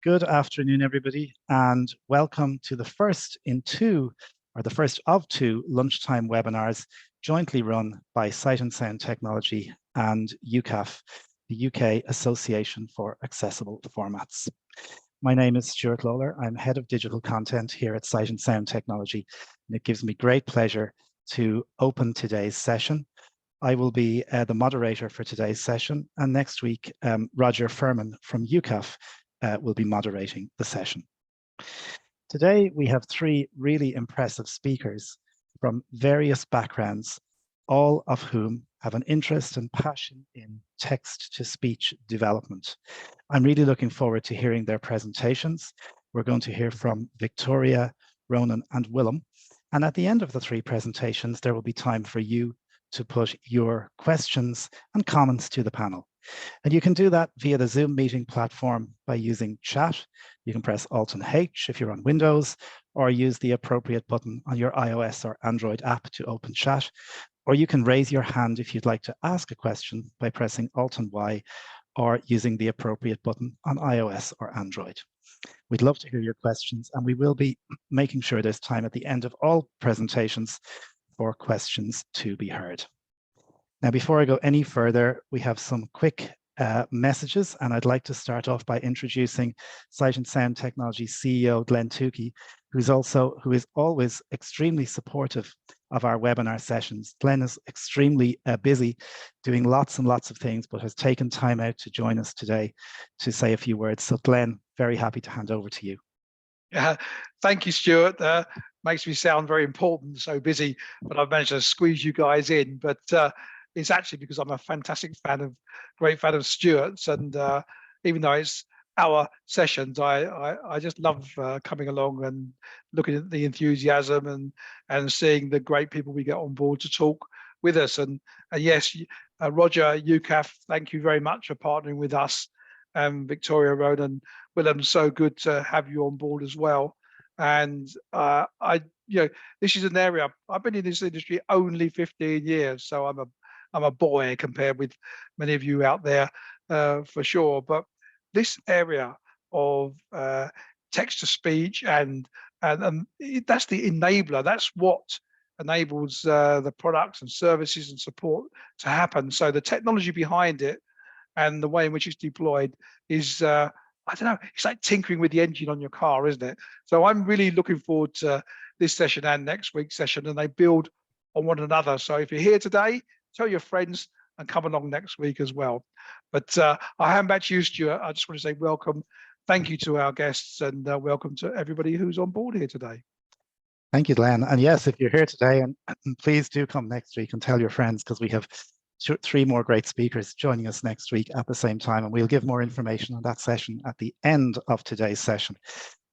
Good afternoon, everybody, and welcome to the first of two lunchtime webinars jointly run by Sight and Sound Technology and UKAAF, the UK Association for Accessible Formats. My name is Stuart Lawler. I'm Head of Digital Content here at Sight and Sound Technology, and it gives me great pleasure to open today's session. I will be the moderator for today's session, and next week, Roger Furman from UKAAF will be moderating the session. Today, we have three really impressive speakers from various backgrounds, all of whom have an interest and passion in text-to-speech development. I'm really looking forward to hearing their presentations. We're going to hear from Victoria, Ronan, and Willem. And at the end of the three presentations, there will be time for you to put your questions and comments to the panel. And you can do that via the Zoom meeting platform by using chat. You can press Alt and H if you're on Windows, or use the appropriate button on your iOS or Android app to open chat. Or you can raise your hand if you'd like to ask a question by pressing Alt and Y, or using the appropriate button on iOS or Android. We'd love to hear your questions, and we will be making sure there's time at the end of all presentations for questions to be heard. Now, before I go any further, we have some quick messages, and I'd like to start off by introducing Sight and Sound Technology CEO Glenn Tukey, who is always extremely supportive of our webinar sessions. Glenn is extremely busy doing lots and lots of things, but has taken time out to join us today to say a few words. So Glenn, very happy to hand over to you. Yeah, thank you, Stuart. Makes me sound very important, so busy, but I've managed to squeeze you guys in. But it's actually because I'm a great fan of Stuart's, and even though it's our sessions, I just love coming along and looking at the enthusiasm and seeing the great people we get on board to talk with us. And yes, Roger, UKAAF, thank you very much for partnering with us. Victoria, Ronan, Willem, so good to have you on board as well. And this is an area I've been in this industry only 15 years, so I'm a boy compared with many of you out there, for sure. But this area of text to speech and that's the enabler. That's what enables the products and services and support to happen. So the technology behind it and the way in which it's deployed is, I don't know, it's like tinkering with the engine on your car, isn't it? So I'm really looking forward to this session and next week's session, and they build on one another. So if you're here today, tell your friends and come along next week as well. But I hand back to you, Stuart. I just want to say welcome. Thank you to our guests, and welcome to everybody who's on board here today. Thank you, Glenn. And yes, if you're here today, and please do come next week and tell your friends, because we have three more great speakers joining us next week at the same time, and we'll give more information on that session at the end of today's session.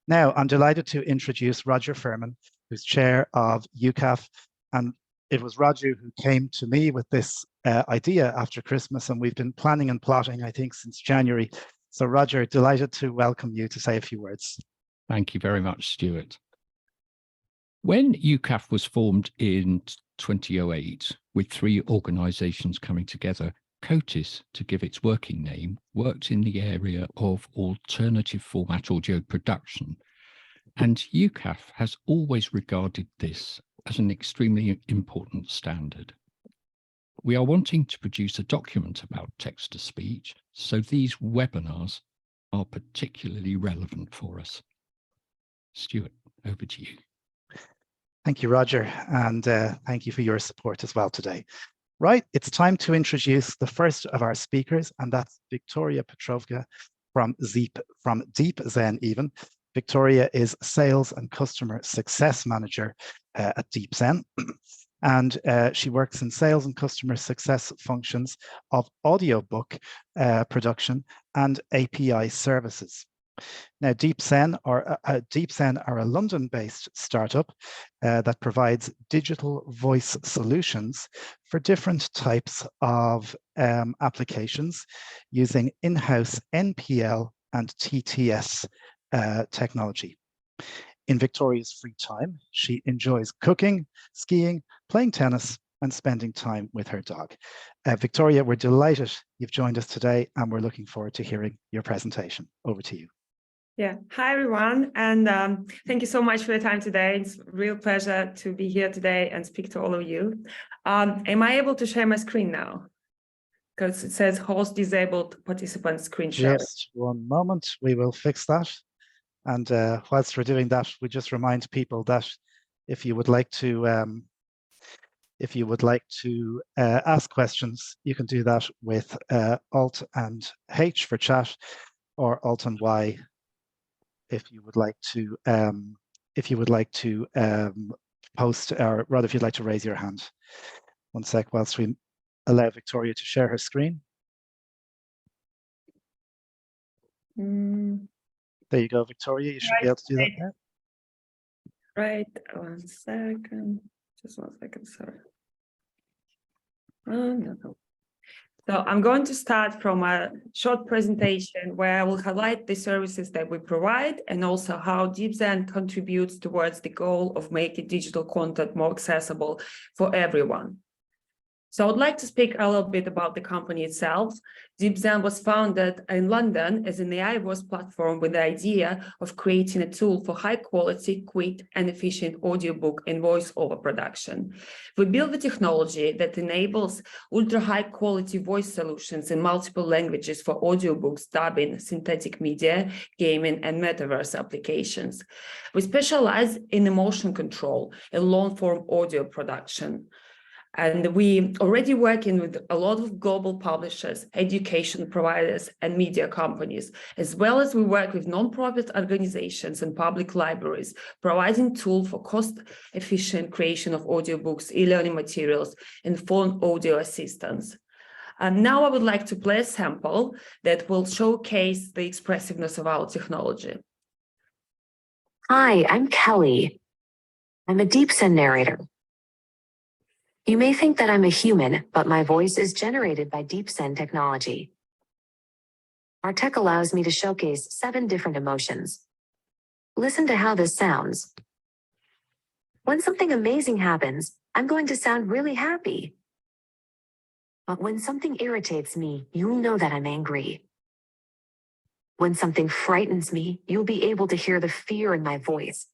Now, I'm delighted to introduce Roger Furman, who's chair of UKAAF, and it was Roger who came to me with this idea after Christmas, and we've been planning and plotting, I think, since January. So Roger, delighted to welcome you to say a few words. Thank you very much, Stuart. When UKAAF was formed in 2008, with three organisations coming together, COTIS, to give its working name, worked in the area of alternative format audio production. And UKAAF has always regarded this as an extremely important standard. We are wanting to produce a document about text-to-speech, so these webinars are particularly relevant for us. Stuart, over to you. Thank you, Roger, and thank you for your support as well today. Right, it's time to introduce the first of our speakers, and that's Victoria Petrovka from DeepZen even. Victoria is Sales and Customer Success Manager at DeepZen, and she works in sales and customer success functions of audiobook production and API services. Now, DeepZen are a London-based startup that provides digital voice solutions for different types of applications using in-house NPL and TTS technology. In Victoria's free time, she enjoys cooking, skiing, playing tennis, and spending time with her dog. Victoria, we're delighted you've joined us today, and we're looking forward to hearing your presentation. Over to you. Yeah, hi everyone, and thank you so much for the time today. It's a real pleasure to be here today and speak to all of you. Am I able to share my screen now? Because it says host disabled participant screen share. Just one moment, we will fix that. And whilst we're doing that, we just remind people that if you would like to ask questions, you can do that with Alt and H for chat, or Alt and Y if you would like to post, or rather if you'd like to raise your hand. One sec whilst we allow Victoria to share her screen. There you go, Victoria. You should be able to do that now. Right, 1 second. Just 1 second, sorry. No. So I'm going to start from a short presentation where I will highlight the services that we provide and also how DeepZen contributes towards the goal of making digital content more accessible for everyone. So I'd like to speak a little bit about the company itself. DeepZen was founded in London as an AI voice platform with the idea of creating a tool for high quality, quick and efficient audiobook and voiceover production. We built the technology that enables ultra high quality voice solutions in multiple languages for audiobooks, dubbing, synthetic media, gaming and metaverse applications. We specialize in emotion control and long form audio production. And we already working with a lot of global publishers, education providers, and media companies, as well as we work with nonprofit organizations and public libraries, providing tools for cost-efficient creation of audiobooks, e-learning materials, and phone audio assistance. And now I would like to play a sample that will showcase the expressiveness of our technology. Hi, I'm Kelly. I'm a DeepZen narrator. You may think that I'm a human, but my voice is generated by DeepZen technology. Our tech allows me to showcase 7 different emotions. Listen to how this sounds. When something amazing happens, I'm going to sound really happy. But when something irritates me, you'll know that I'm angry. When something frightens me, you'll be able to hear the fear in my voice.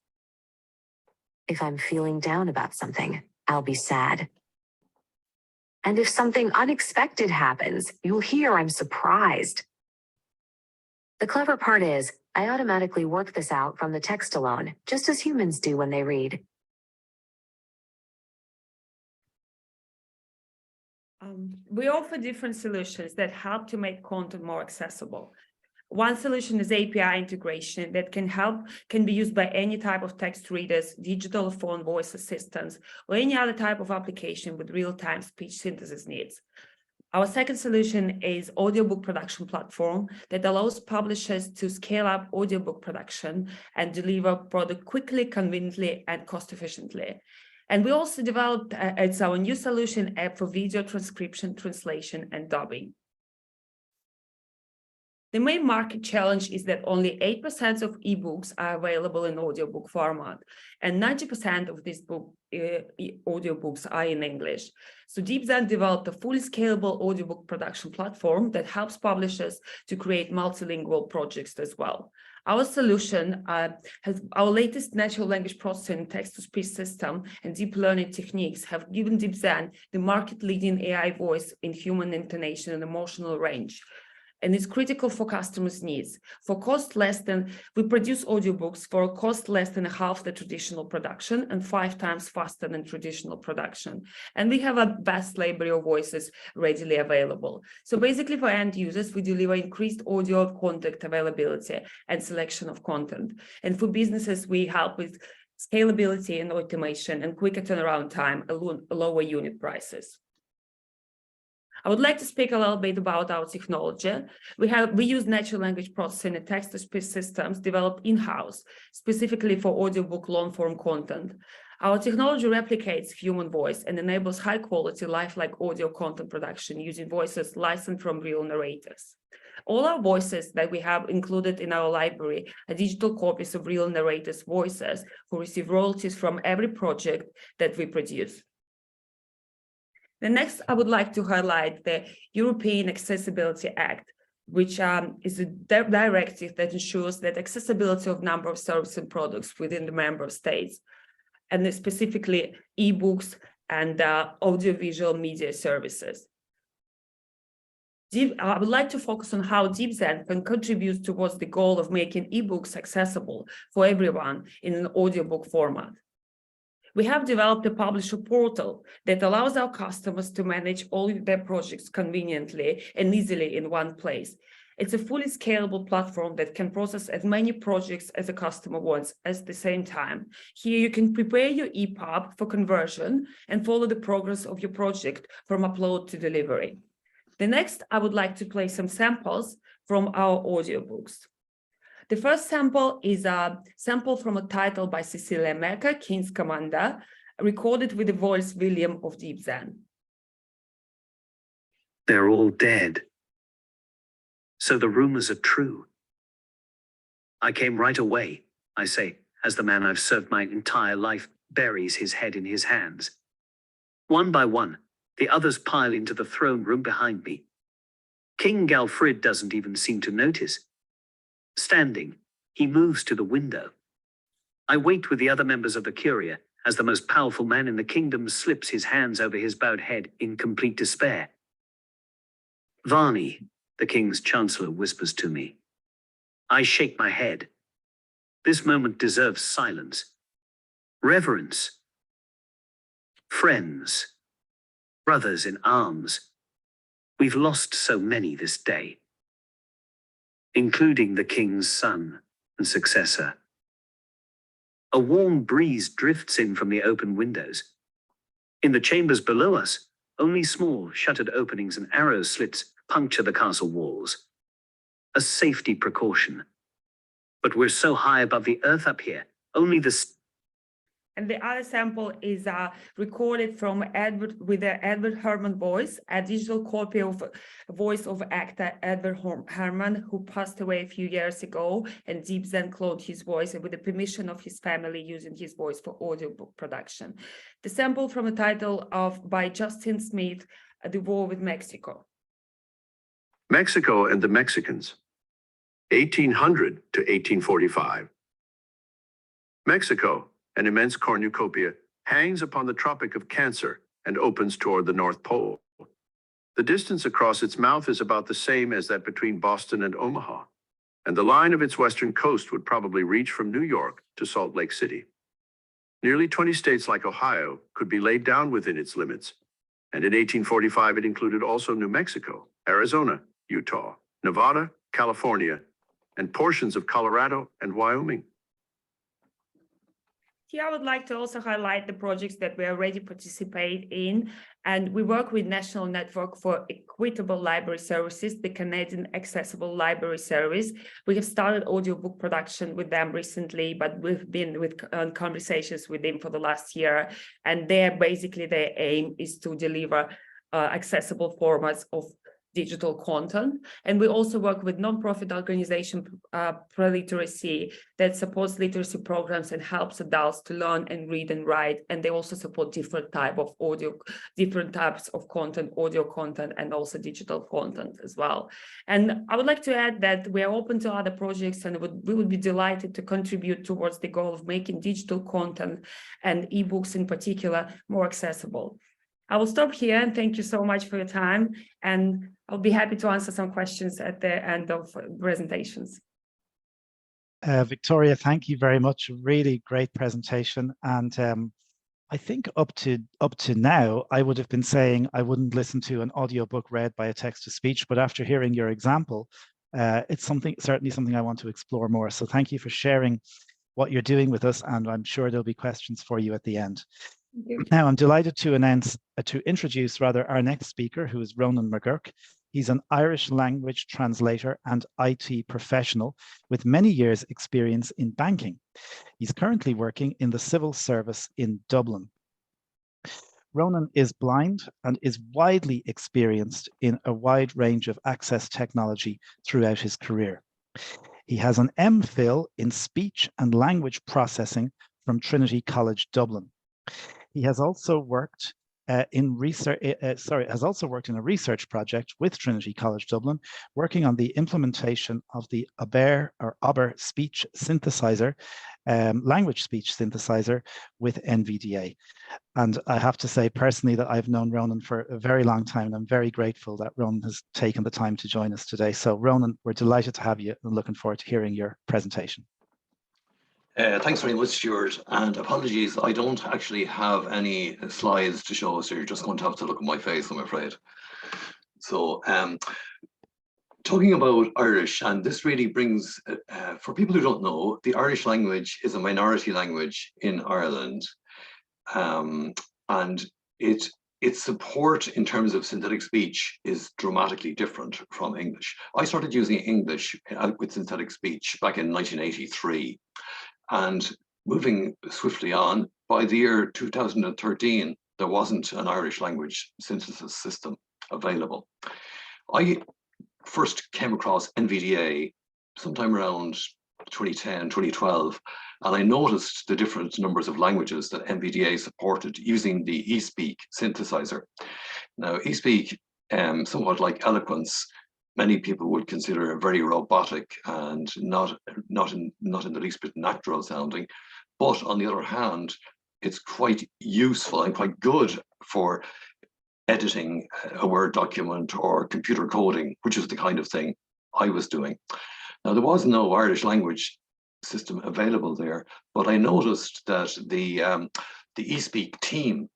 If I'm feeling down about something, I'll be sad. And if something unexpected happens, you'll hear I'm surprised. The clever part is, I automatically work this out from the text alone, just as humans do when they read. We offer different solutions that help to make content more accessible. One solution is API integration that can be used by any type of text readers, digital phone voice assistants, or any other type of application with real-time speech synthesis needs. Our second solution is audiobook production platform that allows publishers to scale up audiobook production and deliver product quickly, conveniently, and cost efficiently. And we also developed, it's our new solution app for video transcription, translation, and dubbing. The main market challenge is that only 8% of ebooks are available in audiobook format, and 90% of these audiobooks are in English. So DeepZen developed a fully scalable audiobook production platform that helps publishers to create multilingual projects as well. Our solution has our latest natural language processing text-to-speech system and deep learning techniques have given DeepZen the market-leading AI voice in human intonation and emotional range. And it's critical for customers' needs. We produce audiobooks for a cost less than half the traditional production and 5 times faster than traditional production. And we have a vast library of voices readily available. So basically for end users, we deliver increased audio content availability and selection of content. And for businesses, we help with scalability and automation and quicker turnaround time, lower unit prices. I would like to speak a little bit about our technology. We use natural language processing and text-to-speech systems developed in-house, specifically for audiobook long-form content. Our technology replicates human voice and enables high-quality, lifelike audio content production using voices licensed from real narrators. All our voices that we have included in our library are digital copies of real narrators' voices who receive royalties from every project that we produce. The next, I would like to highlight the European Accessibility Act. which is a directive that ensures that accessibility of number of services and products within the member states, and specifically ebooks and audiovisual media services. I would like to focus on how DeepZen can contribute towards the goal of making ebooks accessible for everyone in an audiobook format. We have developed a publisher portal that allows our customers to manage all their projects conveniently and easily in one place. It's a fully scalable platform that can process as many projects as a customer wants at the same time. Here you can prepare your EPUB for conversion and follow the progress of your project from upload to delivery. The next, I would like to play some samples from our audiobooks. The first sample is a sample from a title by Cecilia Mecca, King's Commander, recorded with the voice William of DeepZen. They're all dead. So the rumors are true. I came right away, I say, as the man I've served my entire life buries his head in his hands. One by one, the others pile into the throne room behind me. King Galfrid doesn't even seem to notice. Standing, he moves to the window. I wait with the other members of the Curia as the most powerful man in the kingdom slips his hands over his bowed head in complete despair. Varney, the king's chancellor, whispers to me. I shake my head. This moment deserves silence. Reverence. Friends. Brothers in arms. We've lost so many this day, including the king's son and successor. A warm breeze drifts in from the open windows. In the chambers below us, only small shuttered openings and arrow slits puncture the castle walls. A safety precaution. But we're so high above the earth up here, only the... And the other sample is recorded from with the Edward Herman voice, a digital copy of voice of actor Edward Herman, who passed away a few years ago, and DeepZen cloned his voice with the permission of his family using his voice for audiobook production. The sample from a title by Justin Smith, The War with Mexico. Mexico and the Mexicans, 1800 to 1845. Mexico, an immense cornucopia, hangs upon the Tropic of Cancer and opens toward the North Pole. The distance across its mouth is about the same as that between Boston and Omaha, and the line of its western coast would probably reach from New York to Salt Lake City. Nearly 20 states like Ohio could be laid down within its limits, and in 1845 it included also New Mexico, Arizona, Utah, Nevada, California, and portions of Colorado and Wyoming. Here, I would like to also highlight the projects that we already participate in, and we work with National Network for Equitable Library Services, the Canadian Accessible Library Service. We have started audiobook production with them recently, but we've been with conversations with them for the last year, and their aim is to deliver accessible formats of digital content. And we also work with nonprofit organization Pro-Literacy that supports literacy programs and helps adults to learn and read and write. And they also support different types of content, audio content, and also digital content as well. And I would like to add that we are open to other projects, and we would be delighted to contribute towards the goal of making digital content and ebooks in particular more accessible. I will stop here and thank you so much for your time, and I'll be happy to answer some questions at the end of presentations. Victoria, thank you very much. Really great presentation. And I think up to now, I would have been saying I wouldn't listen to an audiobook read by a text-to-speech, but after hearing your example, it's certainly something I want to explore more. So thank you for sharing what you're doing with us, and I'm sure there'll be questions for you at the end. Now, I'm delighted to introduce our next speaker, who is Ronan McGurk. He's an Irish language translator and IT professional with many years' experience in banking. He's currently working in the civil service in Dublin. Ronan is blind and is widely experienced in a wide range of access technology throughout his career. He has an MPhil in speech and language processing from Trinity College Dublin. He has also worked in research. Has also worked in a research project with Trinity College Dublin, working on the implementation of the Aber speech synthesizer, language speech synthesizer with NVDA. And I have to say personally that I've known Ronan for a very long time, and I'm very grateful that Ronan has taken the time to join us today. So Ronan, we're delighted to have you and looking forward to hearing your presentation. Thanks very much, Stuart, and apologies, I don't actually have any slides to show, so you're just going to have to look at my face, I'm afraid. So talking about Irish, and this really brings, for people who don't know, the Irish language is a minority language in Ireland, and its support in terms of synthetic speech is dramatically different from English. I started using English with synthetic speech back in 1983. And moving swiftly on, by the year 2013, there wasn't an Irish language synthesis system available. I first came across NVDA sometime around 2010, 2012, and I noticed the different numbers of languages that NVDA supported using the eSpeak synthesizer. Now, eSpeak, somewhat like eloquence, many people would consider very robotic and not in the least bit natural sounding. But on the other hand, it's quite useful and quite good for editing a Word document or computer coding, which is the kind of thing I was doing. Now, there was no Irish language system available there, but I noticed that the eSpeak team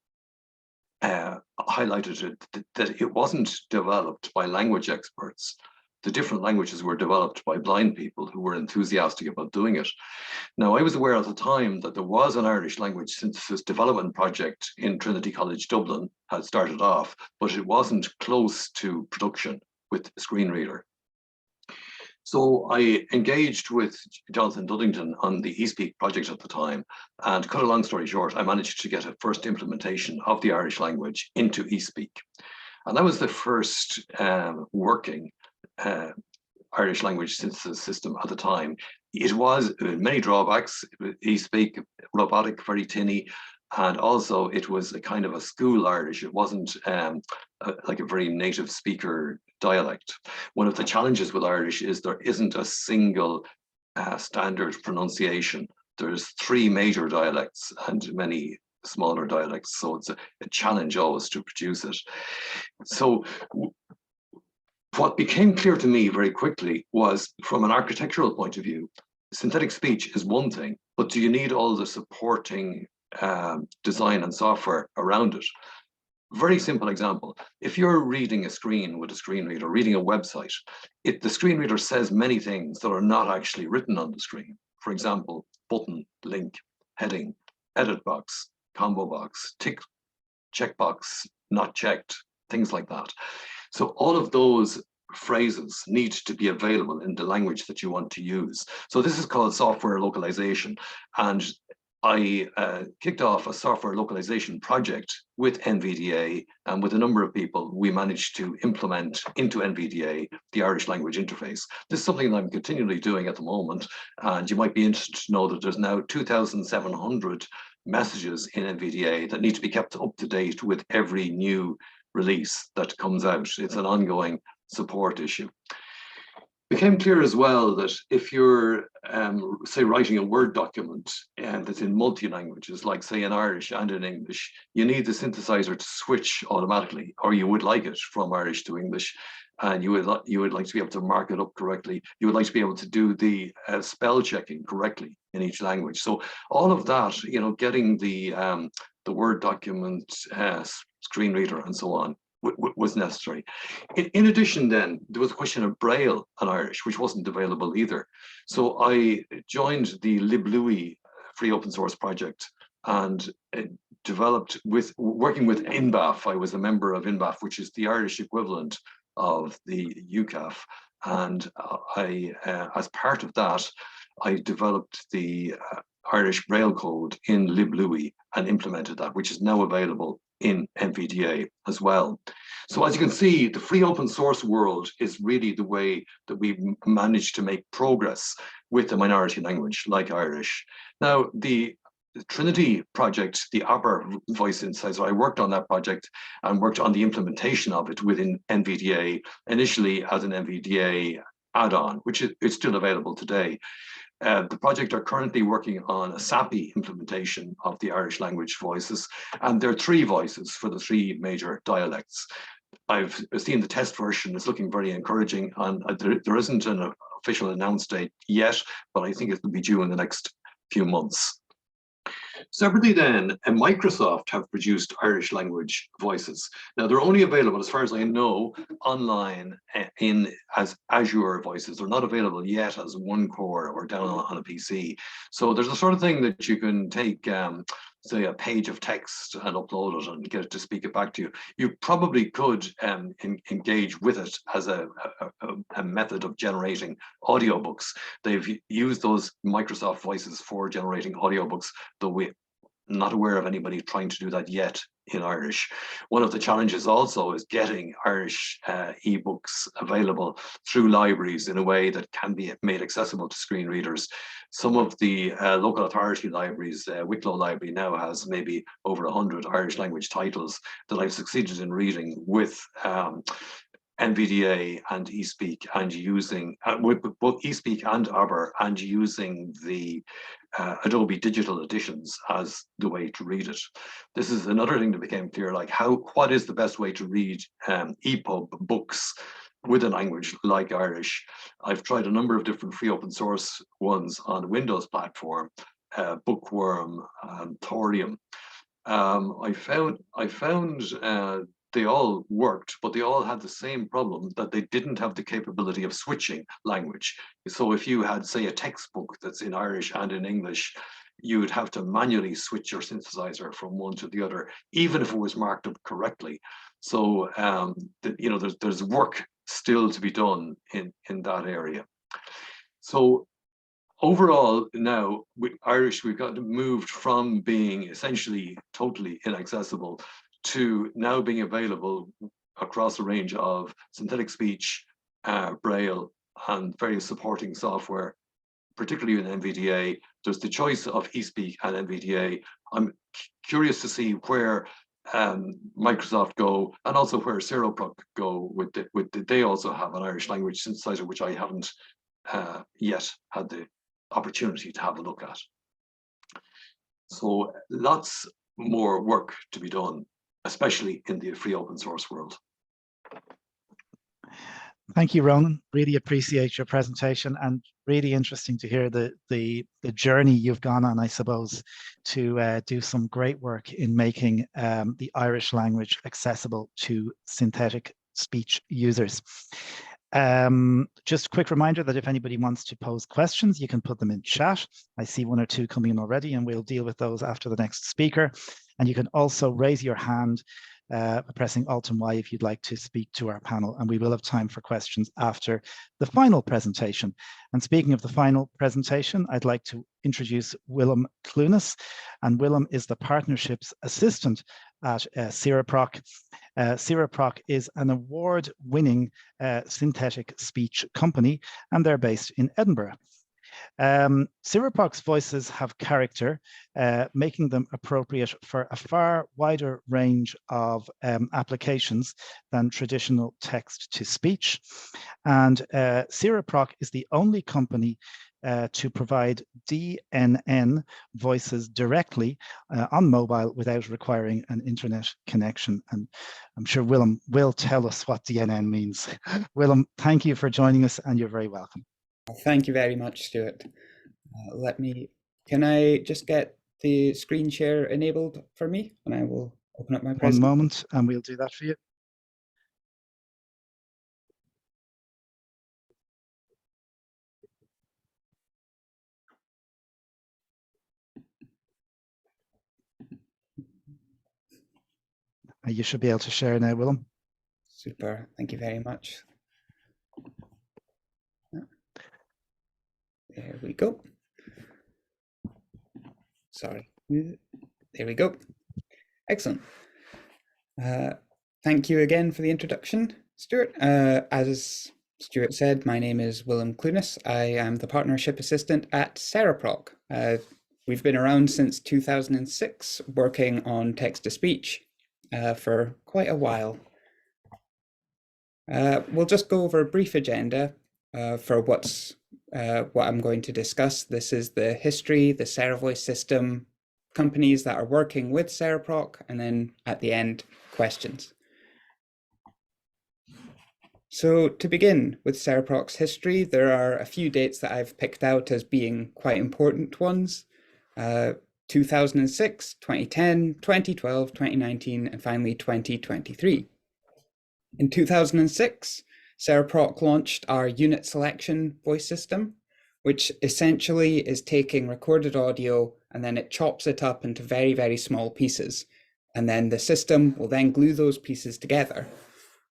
highlighted that it wasn't developed by language experts. The different languages were developed by blind people who were enthusiastic about doing it. Now, I was aware at the time that there was an Irish language synthesis development project in Trinity College Dublin, had started off, but it wasn't close to production with screen reader. So I engaged with Jonathan Duddington on the eSpeak project at the time, and cut a long story short, I managed to get a first implementation of the Irish language into eSpeak. And that was the first working Irish language synthesis system at the time. It was many drawbacks, eSpeak, robotic, very tinny, and also it was a kind of a school Irish. It wasn't like a very native speaker dialect. One of the challenges with Irish is there isn't a single standard pronunciation. There's 3 major dialects and many smaller dialects, so it's a challenge always to produce it. So what became clear to me very quickly was, from an architectural point of view, synthetic speech is one thing, but do you need all the supporting design and software around it? Very simple example. If you're reading a screen with a screen reader, reading a website, the screen reader says many things that are not actually written on the screen. For example, button, link, heading, edit box, combo box, tick, checkbox, not checked, things like that. So all of those phrases need to be available in the language that you want to use. So this is called software localization. And I kicked off a software localization project with NVDA, and with a number of people, we managed to implement into NVDA the Irish language interface. This is something that I'm continually doing at the moment, and you might be interested to know that there's now 2,700 messages in NVDA that need to be kept up to date with every new release that comes out. It's an ongoing support issue. Became clear as well that if you're, say, writing a Word document that's in multi-languages, like say in Irish and in English, you need the synthesizer to switch automatically, or you would like it from Irish to English, and you would like to be able to mark it up correctly. You would like to be able to do the spell checking correctly in each language. So all of that, you know, getting the Word document, screen reader, and so on, was necessary. In addition, then, there was a question of Braille and Irish, which wasn't available either. So I joined the LibLouis free open source project and developed working with INBAF. I was a member of INBAF, which is the Irish equivalent of the UKAAF. And as part of that, I developed the Irish Braille code in LibLouis and implemented that, which is now available in NVDA as well. So as you can see, the free open source world is really the way that we managed to make progress with a minority language like Irish. Now, the Trinity project, the ABER voice synthesizer, I worked on that project and worked on the implementation of it within NVDA, initially as an NVDA add-on, which is still available today. The project are currently working on a SAPI implementation of the Irish language voices, and there are 3 voices for the 3 major dialects. I've seen the test version, it's looking very encouraging, and there isn't an official announced date yet, but I think it will be due in the next few months. Separately then, Microsoft have produced Irish language voices. Now they're only available, as far as I know, online as Azure voices. They're not available yet as OneCore or down on a PC. So there's a sort of thing that you can take, say, a page of text and upload it and get it to speak it back to you. You probably could engage with it as a method of generating audiobooks. They've used those Microsoft voices for generating audiobooks, though we're not aware of anybody trying to do that yet in Irish. One of the challenges also is getting Irish ebooks available through libraries in a way that can be made accessible to screen readers. Some of the local authority libraries, Wicklow Library now has maybe over 100 Irish language titles that I've succeeded in reading with NVDA and eSpeak, and using with both eSpeak and ABER, and using the Adobe digital editions as the way to read it. This is another thing that became clear, like what is the best way to read EPUB books with a language like Irish. I've tried a number of different free open source ones on the Windows platform, Bookworm, Thorium. I found they all worked, but they all had the same problem, that they didn't have the capability of switching language. So if you had, say, a textbook that's in Irish and in English, you would have to manually switch your synthesizer from one to the other, even if it was marked up correctly. So you know, there's work still to be done in that area. So overall, now with Irish, we've got moved from being essentially totally inaccessible to now being available across a range of synthetic speech, Braille, and various supporting software, particularly in NVDA. There's the choice of eSpeak and NVDA. I'm curious to see where Microsoft go, and also where CereProc go with they also have an Irish language synthesizer, which I haven't yet had the opportunity to have a look at. So lots more work to be done, especially in the free open source world. Thank you, Ronan. Really appreciate your presentation, and really interesting to hear the journey you've gone on, I suppose, to do some great work in making the Irish language accessible to synthetic speech users. Just a quick reminder that if anybody wants to pose questions, you can put them in chat. I see 1 or 2 coming in already, and we'll deal with those after the next speaker. And you can also raise your hand pressing Alt and Y if you'd like to speak to our panel, and we will have time for questions after the final presentation. And speaking of the final presentation, I'd like to introduce Willem Clunas, and Willem is the Partnerships Assistant at CereProc. CereProc is an award-winning synthetic speech company, and they're based in Edinburgh. CereProc's voices have character, making them appropriate for a far wider range of applications than traditional text-to-speech. And CereProc is the only company to provide DNN voices directly on mobile without requiring an internet connection. And I'm sure Willem will tell us what DNN means. Willem, thank you for joining us, and you're very welcome. Thank you very much, Stuart. Can I just get the screen share enabled for me, and I will open up my presentation. 1 moment, and we'll do that for you. You should be able to share now, Willem. Super, thank you very much. There we go. Sorry, there we go. Excellent. Thank you again for the introduction, Stuart. As Stuart said, my name is Willem Clunas. I am the Partnership Assistant at CereProc. We've been around since 2006, working on text-to-speech for quite a while. We'll just go over a brief agenda for what I'm going to discuss. This is the history, the CereVoice system, companies that are working with CereProc, and then at the end, questions. So to begin with CereProc's history, there are a few dates that I've picked out as being quite important ones. 2006, 2010, 2012, 2019, and finally 2023. In 2006, CereProc launched our unit selection voice system, which essentially is taking recorded audio and then it chops it up into very, very small pieces. And then the system will then glue those pieces together.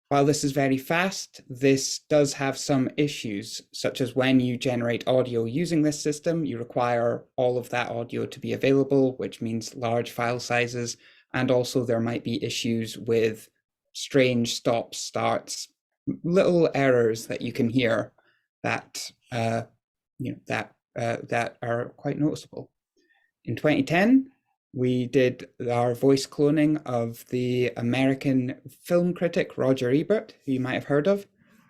While this is very fast, this does have some issues, such as when you generate audio using this system, you require all of that audio to be available, which means large file sizes. And also there might be issues with strange stops, starts, little errors that you can hear that that are quite noticeable. In 2010, we did our voice cloning of the American film critic Roger Ebert, who you might have heard of.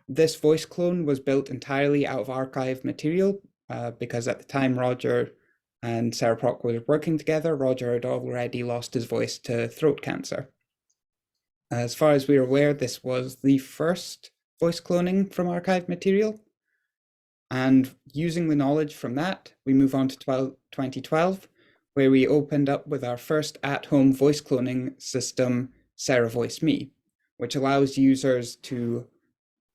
This voice clone was built entirely out of archive material because at the time Roger and CereProc were working together, Roger had already lost his voice to throat cancer. As far as we're aware, this was the first voice cloning from archive material. And using the knowledge from that, we move on to 2012, where we opened up with our first at-home voice cloning system, CereVoice Me, which allows users to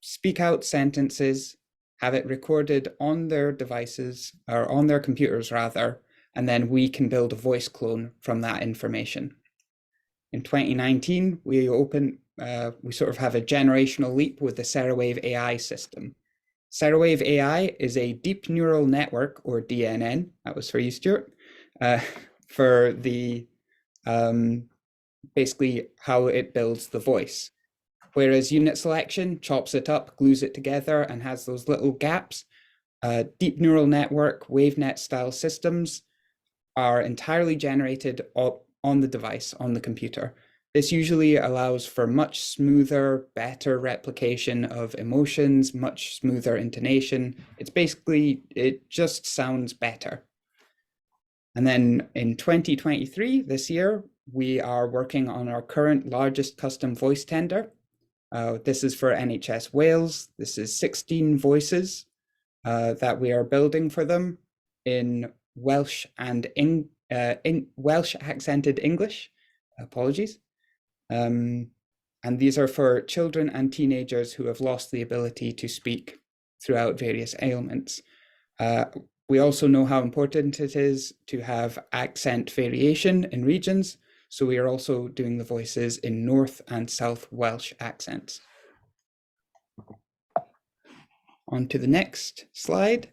speak out sentences, have it recorded on their devices, or on their computers rather, and then we can build a voice clone from that information. In 2019, we sort of have a generational leap with the CereWave AI system. CereWave AI is a deep neural network, or DNN, that was for you, Stuart, for the basically how it builds the voice. Whereas unit selection chops it up, glues it together, and has those little gaps. Deep neural network WaveNet style systems are entirely generated on the device, on the computer. This usually allows for much smoother, better replication of emotions, much smoother intonation. It just sounds better. And then in 2023, this year, we are working on our current largest custom voice tender. This is for NHS Wales. This is 16 voices that we are building for them in Welsh and Welsh accented English. Apologies. And these are for children and teenagers who have lost the ability to speak throughout various ailments. We also know how important it is to have accent variation in regions, so we are also doing the voices in North and South Welsh accents. On to the next slide.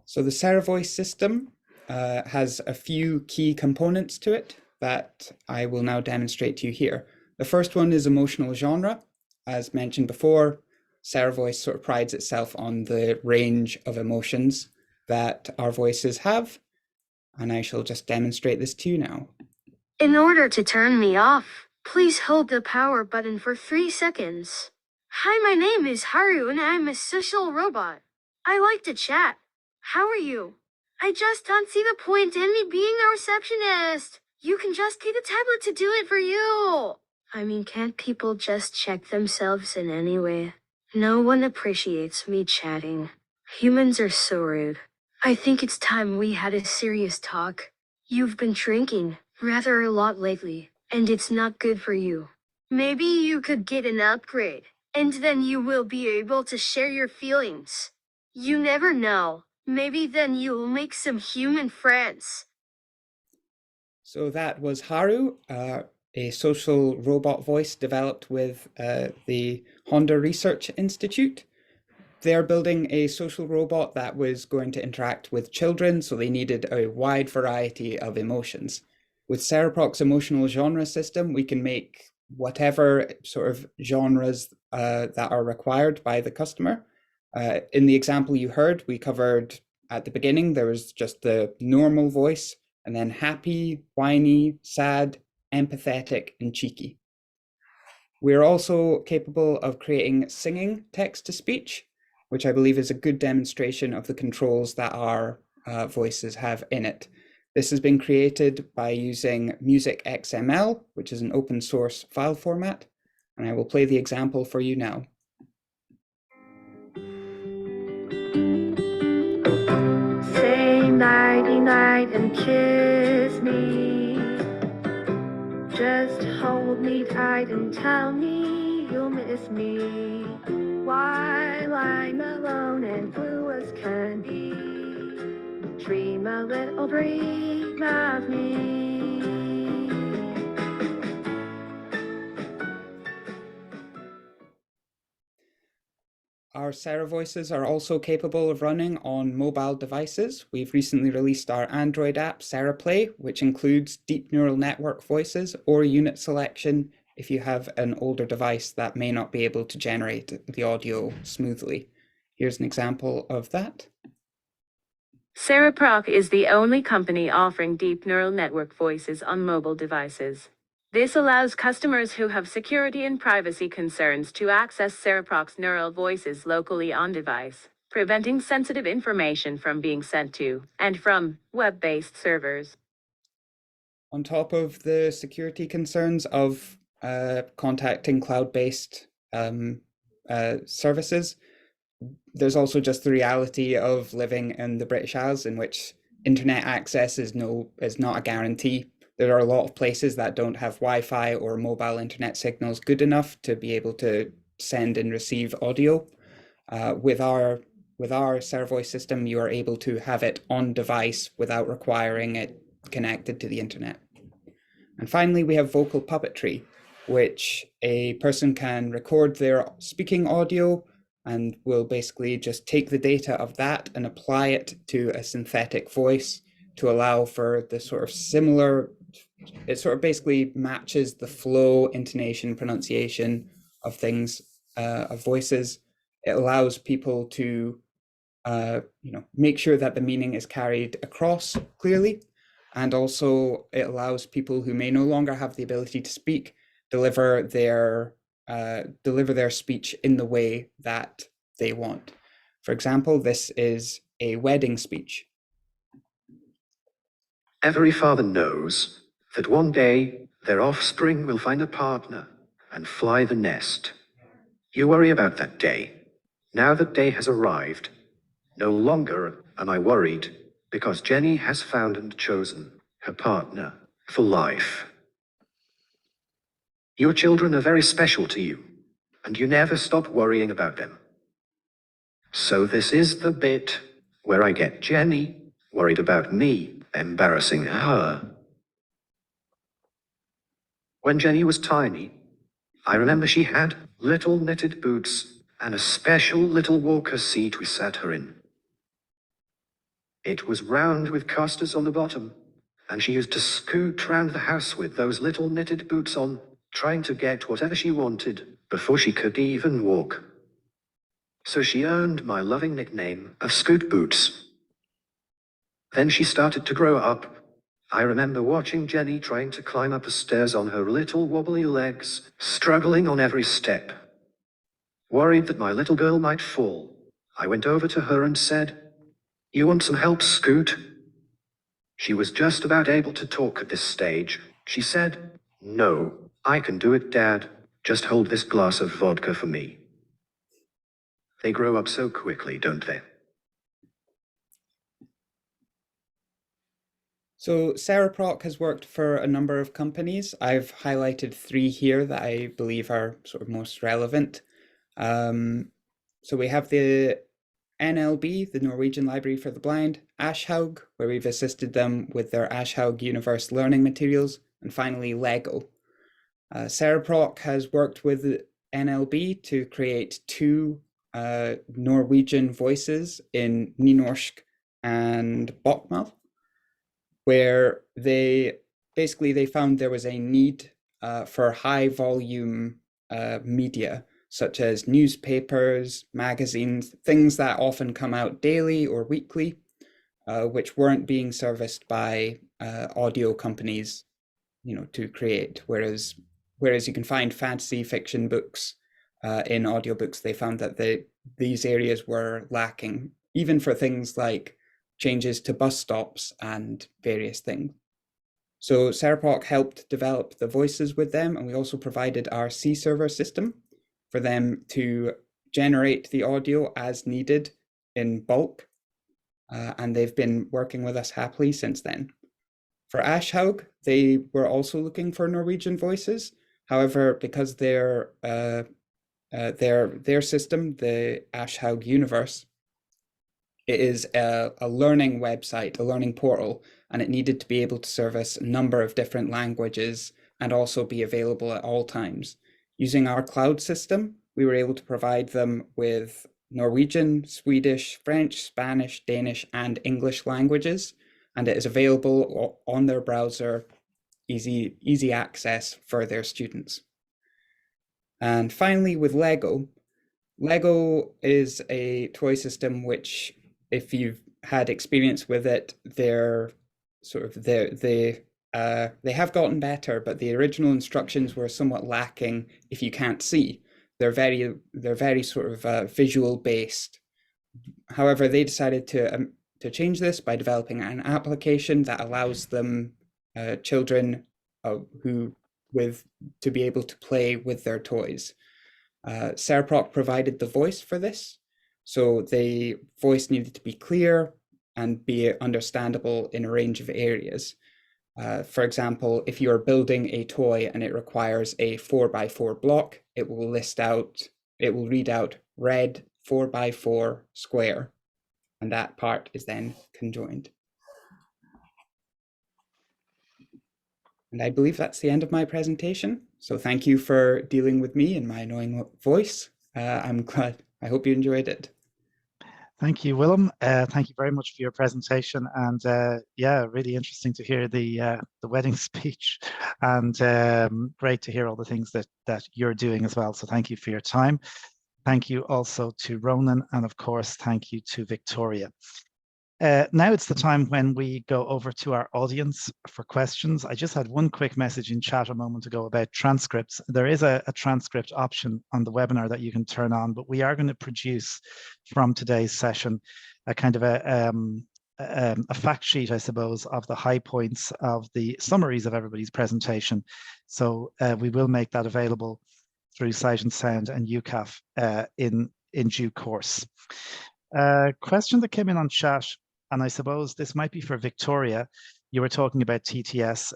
So the CereVoice system has a few key components to it that I will now demonstrate to you here. The first one is emotional genre. As mentioned before, CereVoice sort of prides itself on the range of emotions that our voices have, and I shall just demonstrate this to you now. In order to turn me off, please hold the power button for 3 seconds. Hi, my name is Haru and I'm a social robot. I like to chat. How are you? I just don't see the point in me being a receptionist. You can just get a tablet to do it for you. I mean, can't people just check themselves in any way? No one appreciates me chatting. Humans are so rude. I think it's time we had a serious talk. You've been drinking rather a lot lately, and it's not good for you. Maybe you could get an upgrade, and then you will be able to share your feelings. You never know. Maybe then you'll make some human friends. So that was Haru, a social robot voice developed with the Honda Research Institute. They're building a social robot that was going to interact with children, so they needed a wide variety of emotions. With CereProc's emotional genre system, we can make whatever sort of genres that are required by the customer. In the example you heard, we covered at the beginning, there was just the normal voice, and then happy, whiny, sad, empathetic, and cheeky. We're also capable of creating singing text-to-speech, which I believe is a good demonstration of the controls that our voices have in it. This has been created by using Music XML, which is an open source file format, and I will play the example for you now. Say nighty night and kiss me. Just hold me tight and tell me you'll miss me while I'm alone and blue as can be. Dream a little dream of me. Our Sarah voices are also capable of running on mobile devices. We've recently released our Android app, CereProc, which includes deep neural network voices or unit selection if you have an older device that may not be able to generate the audio smoothly. Here's an example of that. CereProc is the only company offering deep neural network voices on mobile devices. This allows customers who have security and privacy concerns to access CereProc's neural voices locally on device, preventing sensitive information from being sent to and from web-based servers. On top of the security concerns of contacting cloud-based services, there's also just the reality of living in the British Isles, in which internet access is not a guarantee. There are a lot of places that don't have Wi-Fi or mobile internet signals good enough to be able to send and receive audio. With our Sarah voice system, you are able to have it on device without requiring it connected to the internet. And finally, we have vocal puppetry, which a person can record their speaking audio and will basically just take the data of that and apply it to a synthetic voice to allow for the sort of similar, it sort of basically matches the flow, intonation, pronunciation of things, of voices. It allows people to make sure that the meaning is carried across clearly. And also it allows people who may no longer have the ability to speak, deliver their speech in the way that they want. For example, this is a wedding speech. Every father knows that one day their offspring will find a partner and fly the nest. You worry about that day. Now that day has arrived. No longer am I worried, because Jenny has found and chosen her partner for life. Your children are very special to you, and you never stop worrying about them. So this is the bit where I get Jenny worried about me embarrassing her. When Jenny was tiny, I remember she had little knitted boots and a special little walker seat we sat her in. It was round with casters on the bottom, and she used to scoot round the house with those little knitted boots on, trying to get whatever she wanted before she could even walk. So she earned my loving nickname of Scoot Boots. Then she started to grow up. I remember watching Jenny trying to climb up the stairs on her little wobbly legs, struggling on every step. Worried that my little girl might fall, I went over to her and said, "You want some help, Scoot?" She was just about able to talk at this stage. She said, "No, I can do it, Dad. Just hold this glass of vodka for me." They grow up so quickly, don't they? So CereProc has worked for a number of companies. I've highlighted 3 here that I believe are sort of most relevant. So we have the NLB, the Norwegian Library for the Blind, Ashhaug, where we've assisted them with their Ashhaug Universe learning materials, and finally Lego. CereProc has worked with NLB to create 2 Norwegian voices in Nynorsk and Bokmål, where they found there was a need for high volume media, such as newspapers, magazines, things that often come out daily or weekly, which weren't being serviced by audio companies, to create. Whereas you can find fantasy fiction books in audiobooks, they found that these areas were lacking, even for things like changes to bus stops and various things. So CereProc helped develop the voices with them, and we also provided our C server system for them to generate the audio as needed in bulk. And they've been working with us happily since then. For Aschhaug, they were also looking for Norwegian voices. However, because their system, the Aschhaug Universe, it is a learning website, a learning portal, and it needed to be able to service a number of different languages and also be available at all times. Using our cloud system, we were able to provide them with Norwegian, Swedish, French, Spanish, Danish, and English languages, and it is available on their browser, easy access for their students. And finally, with Lego is a toy system which, if you've had experience with it, they have gotten better, but the original instructions were somewhat lacking if you can't see. They're very sort of visual based. However, they decided to change this by developing an application that allows them children to be able to play with their toys. CereProc provided the voice for this, so the voice needed to be clear and be understandable in a range of areas. For example, if you are building a toy and it requires a 4x4 block, it will read out red 4x4 square, and that part is then conjoined. And I believe that's the end of my presentation. So thank you for dealing with me and my annoying voice. I'm glad. I hope you enjoyed it. Thank you, Willem. Thank you very much for your presentation, and yeah, really interesting to hear the wedding speech, and great to hear all the things that you're doing as well. So thank you for your time. Thank you also to Ronan, and of course, thank you to Victoria. Now it's the time when we go over to our audience for questions. I just had one quick message in chat a moment ago about transcripts. There is a transcript option on the webinar that you can turn on, but we are going to produce from today's session a kind of a fact sheet, I suppose, of the high points of the summaries of everybody's presentation. So we will make that available through Sight and Sound and UKAAF in due course. Question that came in on chat, and I suppose this might be for Victoria. You were talking about TTS.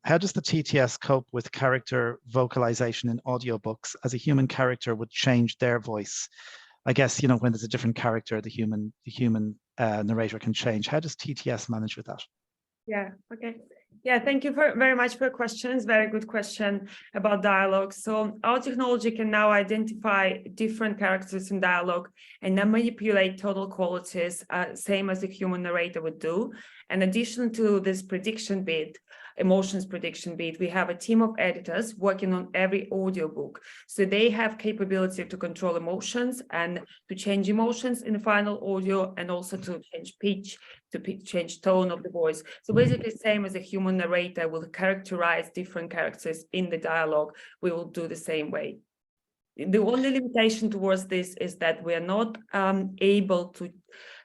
How does the TTS cope with character vocalization in audiobooks, as a human character would change their voice? I guess, when there's a different character, the human narrator can change. How does TTS manage with that? Yeah, okay. Yeah, thank you very much for your questions. Very good question about dialogue. So our technology can now identify different characters in dialogue and then manipulate tonal qualities, same as a human narrator would do. In addition to this prediction bit, emotions prediction bit, we have a team of editors working on every audiobook. So they have capability to control emotions and to change emotions in the final audio, and also to change pitch, to change tone of the voice. So basically, same as a human narrator will characterize different characters in the dialogue, we will do the same way. The only limitation towards this is that we are not able to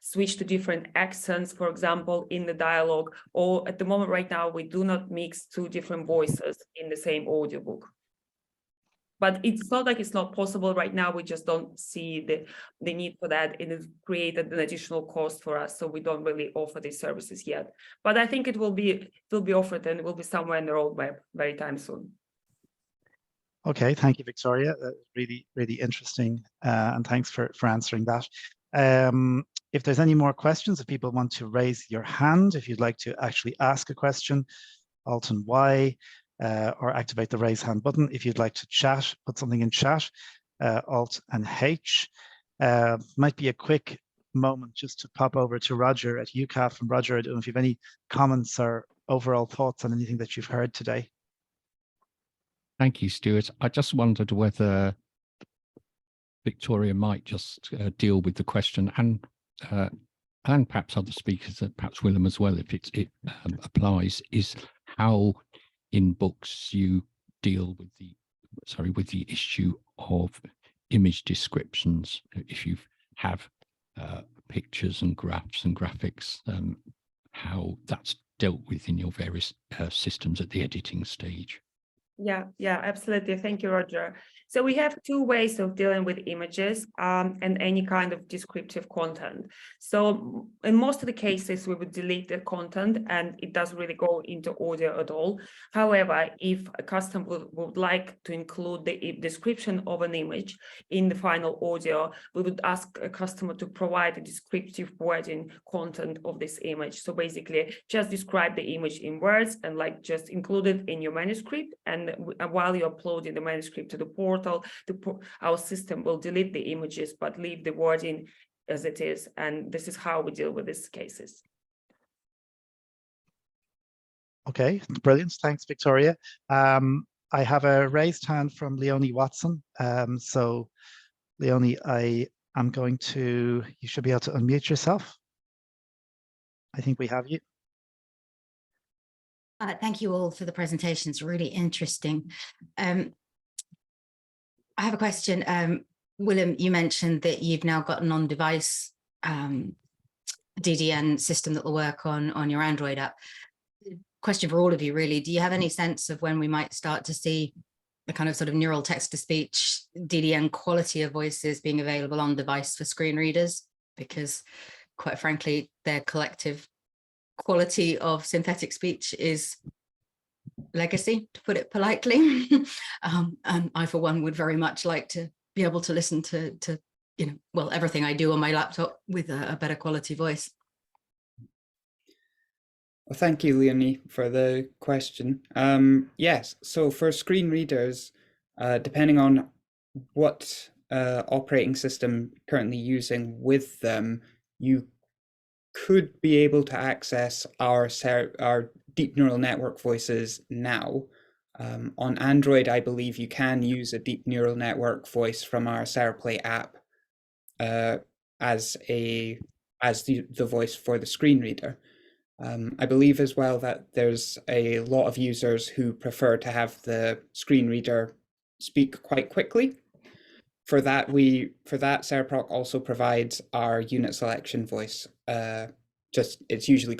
switch to different accents, for example, in the dialogue, or at the moment right now, we do not mix two different voices in the same audiobook. But it's not like it's not possible right now, we just don't see the need for that. It has created an additional cost for us, so we don't really offer these services yet. But I think it will be offered, and it will be somewhere in the roadmap very time soon. Okay, thank you, Victoria. Really, really interesting, and thanks for answering that. If there's any more questions, if people want to raise your hand, if you'd like to actually ask a question, Alt and Y, or activate the raise hand button. If you'd like to chat, put something in chat, Alt and H. Might be a quick moment just to pop over to Roger at UKAAF. And Roger, I don't know if you have any comments or overall thoughts on anything that you've heard today. Thank you, Stuart. I just wondered whether Victoria might just deal with the question and and perhaps other speakers, perhaps Willem as well, if it applies, is how in books you deal with the issue of image descriptions. If you have pictures and graphs and graphics, how that's dealt with in your various systems at the editing stage. Yeah, absolutely. Thank you, Roger. So we have two ways of dealing with images and any kind of descriptive content. So in most of the cases, we would delete the content and it doesn't really go into audio at all. However, if a customer would like to include the description of an image in the final audio, we would ask a customer to provide a descriptive wording content of this image. So basically just describe the image in words and like just include it in your manuscript. And while you're uploading the manuscript to the portal, our system will delete the images but leave the wording as it is. And this is how we deal with these cases. Okay, brilliant. Thanks, Victoria. I have a raised hand from Leonie Watson. So Leonie, you should be able to unmute yourself. I think we have you. Thank you all for the presentation. It's really interesting. I have a question. Willem, you mentioned that you've now got an on-device DDN system that will work on your Android app. Question for all of you, really. Do you have any sense of when we might start to see the kind of sort of neural text-to-speech DDN quality of voices being available on device for screen readers? Because quite frankly, their collective quality of synthetic speech is legacy, to put it politely. And I, for one, would very much like to be able to listen to well, everything I do on my laptop with a better quality voice. Well, thank you, Leonie, for the question. Yes, so for screen readers, depending on what operating system currently using with them, you could be able to access our deep neural network voices now. On Android, I believe you can use a deep neural network voice from our CereProc app as the voice for the screen reader. I believe as well that there's a lot of users who prefer to have the screen reader speak quite quickly. For that, CereProc also provides our unit selection voice. It's usually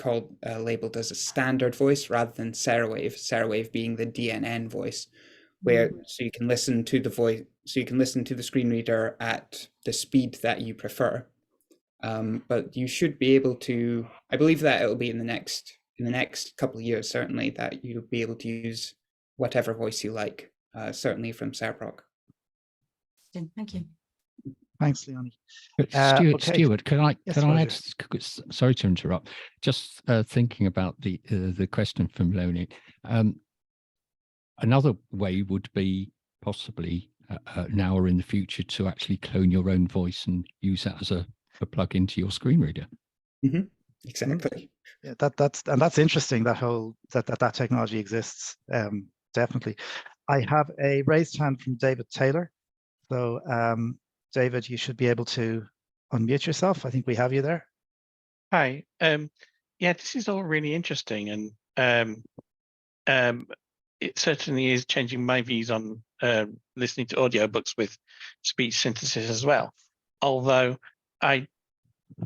labeled as a standard voice rather than CereWave. CereWave being the DNN voice, so you can listen to the voice, so you can listen to the screen reader at the speed that you prefer. But you should be able to. I believe that it'll be in the next couple of years, certainly, that you'll be able to use whatever voice you like. Certainly from CereProc. Thank you. Thanks, Leonie. Stuart, can I add? Sorry to interrupt. Just thinking about the question from Leonie. Another way would be possibly now or in the future to actually clone your own voice and use that as a plug into your screen reader. Mm-hmm. Exactly. Yeah, that's interesting. That technology exists. Definitely. I have a raised hand from David Taylor. So, David, you should be able to unmute yourself. I think we have you there. Hi. Yeah, this is all really interesting, and it certainly is changing my views on listening to audiobooks with speech synthesis as well. Although I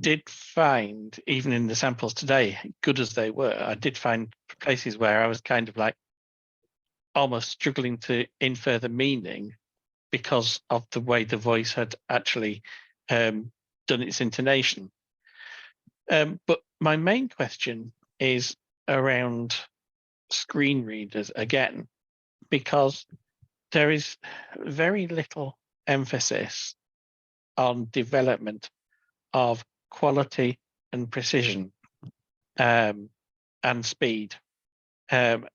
did find, even in the samples today, good as they were, I did find places where I was kind of like almost struggling to infer the meaning because of the way the voice had actually done its intonation. But my main question is around screen readers again, because there is very little emphasis on development of quality and precision and speed. And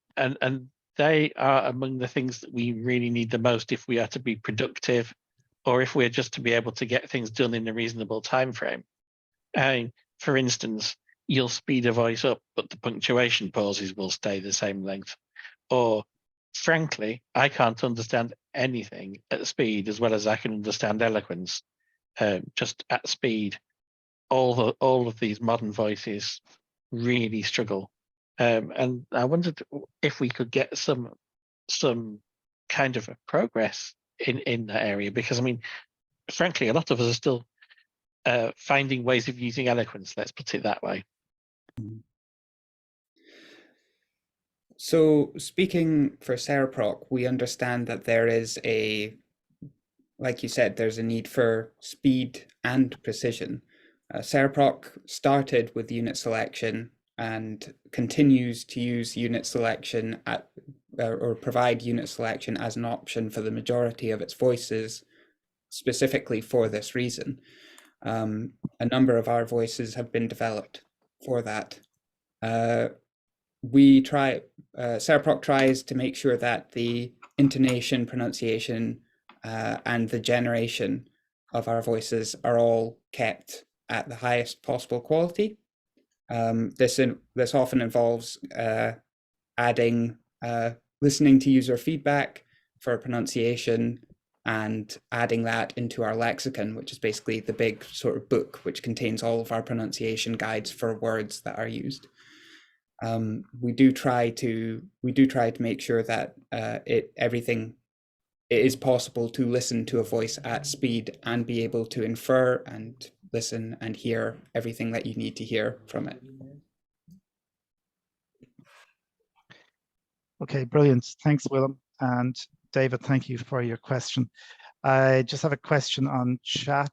they are among the things that we really need the most if we are to be productive, or if we're just to be able to get things done in a reasonable time frame. For instance, you'll speed a voice up, but the punctuation pauses will stay the same length. Or frankly, I can't understand anything at speed as well as I can understand eloquence, just at speed. all of these modern voices really struggle. And I wondered if we could get some kind of a progress in that area, because I mean, frankly, a lot of us are still finding ways of using eloquence. Let's put it that way. So speaking for CereProc, we understand that there is like you said, there's a need for speed and precision. CereProc started with unit selection and continues to use unit selection or provide unit selection as an option for the majority of its voices, specifically for this reason. A number of our voices have been developed for that. CereProc tries to make sure that the intonation, pronunciation, and the generation of our voices are all kept at the highest possible quality. This often involves listening to user feedback for pronunciation and adding that into our lexicon, which is basically the big sort of book which contains all of our pronunciation guides for words that are used. We do try to make sure that it is possible to listen to a voice at speed and be able to infer and listen and hear everything that you need to hear from it. Okay, brilliant. Thanks, Willem. And David, thank you for your question. I just have a question on chat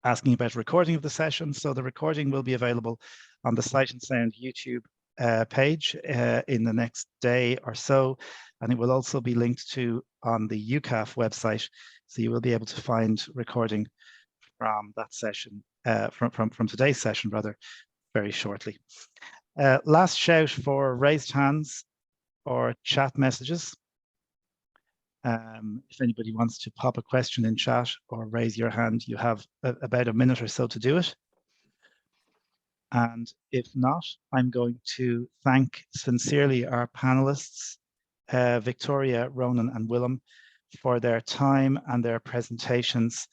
asking about recording of the session. So the recording will be available on the Sight and Sound YouTube page in the next day or so. And it will also be linked to on the UKAAF website. So you will be able to find recording from that session, from today's session rather, very shortly. Last shout for raised hands or chat messages. If anybody wants to pop a question in chat or raise your hand, you have about a minute or so to do it. And if not, I'm going to thank sincerely our panelists, Victoria, Ronan and Willem, for their time and their presentations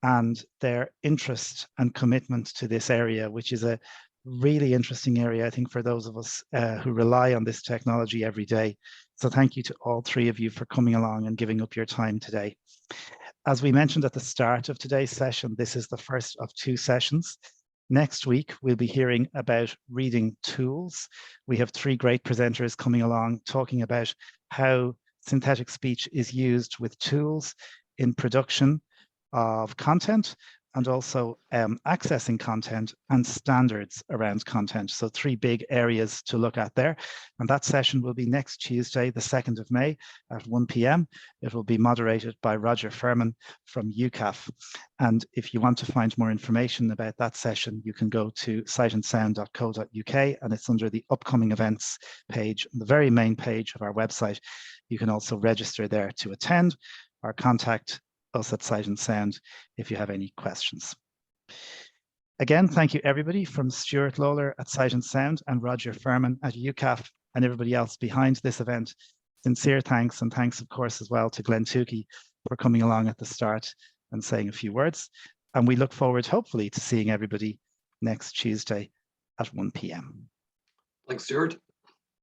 and their interest and commitment to this area, which is a really interesting area, I think, for those of us who rely on this technology every day. So thank you to all three of you for coming along and giving up your time today. As we mentioned at the start of today's session, this is the first of two sessions. Next week, we'll be hearing about reading tools. We have three great presenters coming along talking about how synthetic speech is used with tools in production of content and also accessing content and standards around content. So three big areas to look at there. And that session will be next Tuesday, the 2nd of May at 1 p.m. It will be moderated by Roger Furman from UKAAF. And if you want to find more information about that session, you can go to sightandsound.co.uk and it's under the upcoming events page, the very main page of our website. You can also register there to attend or contact us at Sight and Sound if you have any questions. Again, thank you everybody from Stuart Lawler at Sight and Sound and Roger Furman at UKAAF and everybody else behind this event. Sincere thanks, and thanks of course as well to Glenn Tukey for coming along at the start and saying a few words. And we look forward hopefully to seeing everybody next Tuesday at 1 p.m. Thanks, Stuart.